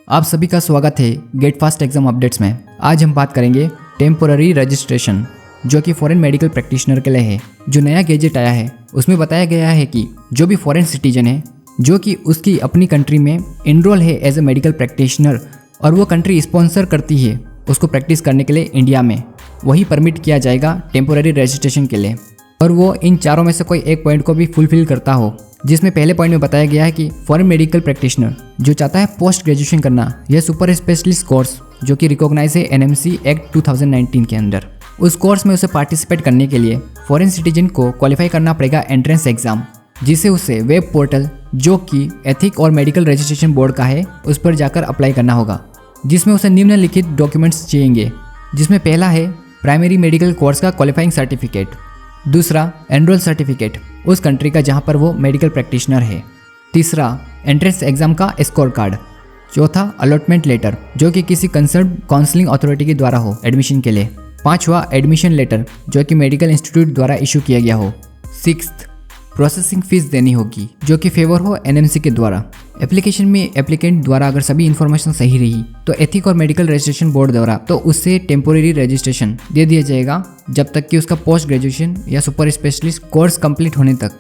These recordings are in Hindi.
आप सभी का स्वागत है गेट फास्ट एग्जाम अपडेट्स में। आज हम बात करेंगे टेम्पोररी रजिस्ट्रेशन जो कि फॉरेन मेडिकल प्रैक्टिशनर के लिए है। जो नया गैजेट आया है उसमें बताया गया है कि जो भी फॉरेन सिटीजन है जो कि उसकी अपनी कंट्री में इनरोल है एज ए मेडिकल प्रैक्टिशनर और वो कंट्री स्पॉन्सर करती है उसको प्रैक्टिस करने के लिए इंडिया में, वही परमिट किया जाएगा टेम्पोररी रजिस्ट्रेशन के लिए। और वो इन चारों में से कोई एक पॉइंट को भी फुलफिल करता हो, जिसमें पहले पॉइंट में बताया गया है कि फॉरेन मेडिकल प्रैक्टिशनर जो चाहता है पोस्ट ग्रेजुएशन करना या सुपर स्पेशलिस्ट कोर्स जो कि रिकॉग्नाइज है एनएमसी एक्ट 2019 के अंदर, उस कोर्स में उसे पार्टिसिपेट करने के लिए फॉरेन सिटीजन को क्वालिफाई करना पड़ेगा एंट्रेंस एग्जाम, जिसे उसे वेब पोर्टल जो कि एथिक और मेडिकल रजिस्ट्रेशन बोर्ड का है उस पर जाकर अप्लाई करना होगा, जिसमें उसे निम्नलिखित डॉक्यूमेंट्स चाहिए। जिसमें पहला है प्राइमरी मेडिकल कोर्स का क्वालिफाइंग सर्टिफिकेट, दूसरा एनरोल सर्टिफिकेट उस कंट्री का जहां पर वो मेडिकल प्रैक्टिशनर है, तीसरा एंट्रेंस एग्जाम का स्कोर कार्ड, चौथा अलॉटमेंट लेटर जो कि किसी कंसर्न काउंसलिंग अथॉरिटी के द्वारा हो एडमिशन के लिए, पांचवा एडमिशन लेटर जो कि मेडिकल इंस्टीट्यूट द्वारा इशू किया गया हो, सिक्स्थ प्रोसेसिंग फीस देनी होगी जो कि फेवर हो एनएमसी के द्वारा। एप्लीकेशन में एप्लीकेंट द्वारा अगर सभी इन्फॉर्मेशन सही रही तो एथिक और मेडिकल रजिस्ट्रेशन बोर्ड द्वारा तो उससे टेम्पोररी रजिस्ट्रेशन दे दिया जाएगा जब तक कि उसका पोस्ट ग्रेजुएशन या सुपर स्पेशलिस्ट कोर्स कंप्लीट होने तक,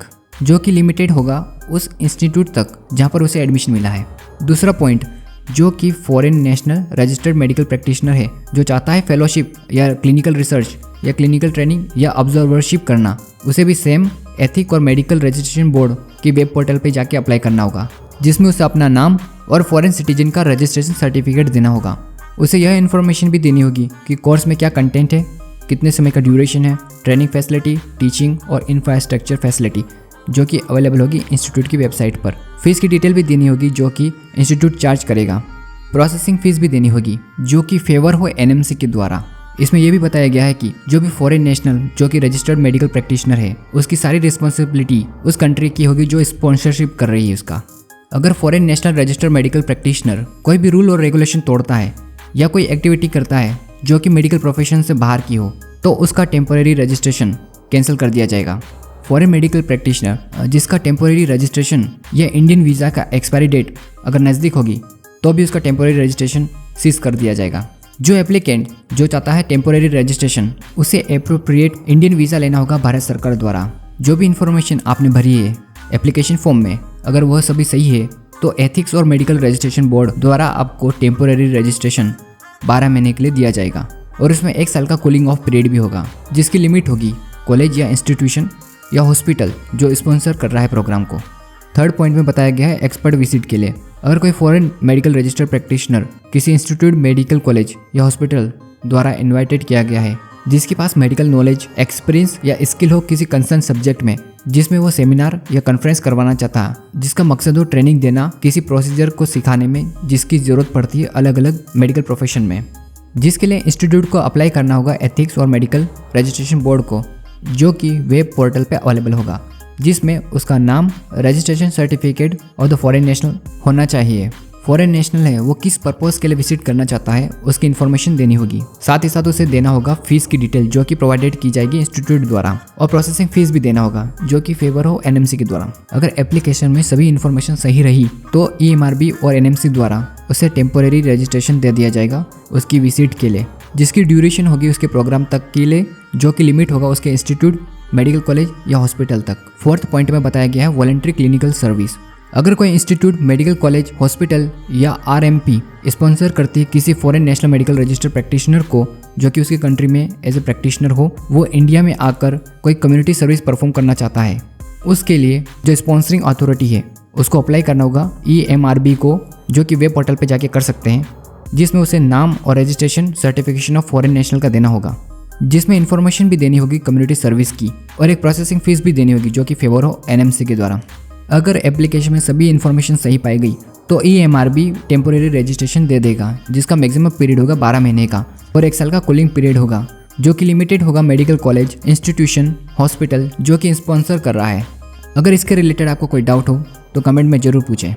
जो कि लिमिटेड होगा उस इंस्टीट्यूट तक जहां पर उसे एडमिशन मिला है। दूसरा पॉइंट, जो कि foreign national registered medical practitioner है जो चाहता है फेलोशिप या क्लिनिकल रिसर्च या क्लिनिकल ट्रेनिंग या ऑब्जर्वरशिप करना, उसे भी सेम एथिक और मेडिकल रजिस्ट्रेशन बोर्ड की वेब पोर्टल पे जाके अप्लाई करना होगा, जिसमें उसे अपना नाम और फॉरेन सिटीजन का रजिस्ट्रेशन सर्टिफिकेट देना होगा। उसे यह इन्फॉर्मेशन भी देनी होगी कि कोर्स में क्या कंटेंट है, कितने समय का ड्यूरेशन है, ट्रेनिंग फैसिलिटी, टीचिंग और इंफ्रास्ट्रक्चर फैसिलिटी जो कि अवेलेबल होगी इंस्टीट्यूट की वेबसाइट पर। फीस की डिटेल भी देनी होगी जो कि इंस्टीट्यूट चार्ज करेगा। प्रोसेसिंग फीस भी देनी होगी जो कि फेवर हो एनएमसी के द्वारा। इसमें यह भी बताया गया है कि जो भी फॉरेन नेशनल जो कि रजिस्टर्ड मेडिकल प्रैक्टिशनर है उसकी सारी रिस्पॉन्सिबिलिटी उस कंट्री की होगी जो स्पॉन्सरशिप कर रही है उसका। अगर foreign national registered medical practitioner कोई भी रूल और रेगुलेशन तोड़ता है या कोई एक्टिविटी करता है जो कि मेडिकल प्रोफेशन से बाहर की हो तो उसका टेम्पोररी रजिस्ट्रेशन कैंसिल कर दिया जाएगा। फॉरेन मेडिकल प्रैक्टिशनर जिसका टेम्पोररी रजिस्ट्रेशन या इंडियन वीज़ा का एक्सपायरी डेट अगर नज़दीक होगी तो भी उसका टेम्पोररी रजिस्ट्रेशन सीज कर दिया जाएगा। जो एप्लीकेंट जो चाहता है टेम्पोररी रजिस्ट्रेशन उसे एप्रोप्रिएट इंडियन वीज़ा लेना होगा भारत सरकार द्वारा। जो भी इन्फॉर्मेशन आपने भरी है एप्लीकेशन फॉर्म में अगर वह सभी सही है तो एथिक्स और मेडिकल रजिस्ट्रेशन बोर्ड द्वारा आपको टेम्पोररी रजिस्ट्रेशन 12 महीने के लिए दिया जाएगा और उसमें 1 साल का कूलिंग ऑफ पीरियड भी होगा, जिसकी लिमिट होगी कॉलेज या इंस्टीट्यूशन या हॉस्पिटल जो स्पॉन्सर कर रहा है प्रोग्राम को। थर्ड पॉइंट में बताया गया है एक्सपर्ट विजिट के लिए। अगर कोई फॉरेन मेडिकल रजिस्टर्ड प्रैक्टिशनर किसी इंस्टीट्यूट, मेडिकल कॉलेज या हॉस्पिटल द्वारा इनवाइटेड किया गया है जिसके पास मेडिकल नॉलेज, एक्सपीरियंस या स्किल हो किसी कंसर्न सब्जेक्ट में जिसमें वो सेमिनार या कॉन्फ्रेंस करवाना चाहता है, जिसका मकसद हो ट्रेनिंग देना किसी प्रोसीजर को सिखाने में जिसकी ज़रूरत पड़ती है अलग अलग मेडिकल प्रोफेशन में, जिसके लिए इंस्टीट्यूट को अप्लाई करना होगा एथिक्स और मेडिकल रजिस्ट्रेशन बोर्ड को, जो कि वेब पोर्टल पे अवेलेबल होगा, जिसमें उसका नाम, रजिस्ट्रेशन सर्टिफिकेट और द फॉरेन नेशनल होना चाहिए। फॉरेन नेशनल है वो किस पर्पस के लिए विजिट करना चाहता है उसकी इन्फॉर्मेशन देनी होगी। साथ ही साथ उसे देना होगा फीस की डिटेल जो कि प्रोवाइडेड की जाएगी इंस्टीट्यूट द्वारा, और प्रोसेसिंग फीस भी देना होगा जो कि फेवर हो एनएमसी के द्वारा। अगर एप्लीकेशन में सभी इन्फॉर्मेशन सही रही तो ईएमआरबी और एनएमसी द्वारा उसे टेम्पोररी रजिस्ट्रेशन दे दिया जाएगा उसकी विजिट के लिए, जिसकी ड्यूरेशन होगी उसके प्रोग्राम तक के लिए, जो कि लिमिट होगा उसके इंस्टीट्यूट, मेडिकल कॉलेज या हॉस्पिटल तक। फोर्थ पॉइंट में बताया गया है वॉलंटरी क्लिनिकल सर्विस। अगर कोई इंस्टीट्यूट, मेडिकल कॉलेज, हॉस्पिटल या आरएमपी स्पॉन्सर करती है किसी foreign national medical registered practitioner को जो कि उसकी कंट्री में एज ए प्रैक्टिशनर हो, वो इंडिया में आकर कोई कम्युनिटी सर्विस परफॉर्म करना चाहता है, उसके लिए जो स्पॉन्सरिंग अथॉरिटी है उसको अप्लाई करना होगा ईएमआरबी को, जो कि वेब पोर्टल पर जाके कर सकते हैं, जिसमें उसे नाम और registration certification of foreign national का देना होगा, जिसमें इन्फॉर्मेशन भी देनी होगी कम्युनिटी सर्विस की, और एक प्रोसेसिंग फीस भी देनी होगी जो कि फेवर हो एनएमसी के द्वारा। अगर एप्लीकेशन में सभी इन्फॉर्मेशन सही पाई गई तो ईएमआरबी टेम्पोररी रजिस्ट्रेशन दे देगा, जिसका मैक्सिमम पीरियड होगा 12 महीने का और 1 साल का कूलिंग पीरियड होगा, जो कि लिमिटेड होगा मेडिकल कॉलेज, इंस्टीट्यूशन, हॉस्पिटल जो कि स्पॉन्सर कर रहा है। अगर इसके रिलेटेड आपको कोई डाउट हो तो कमेंट में ज़रूर पूछें।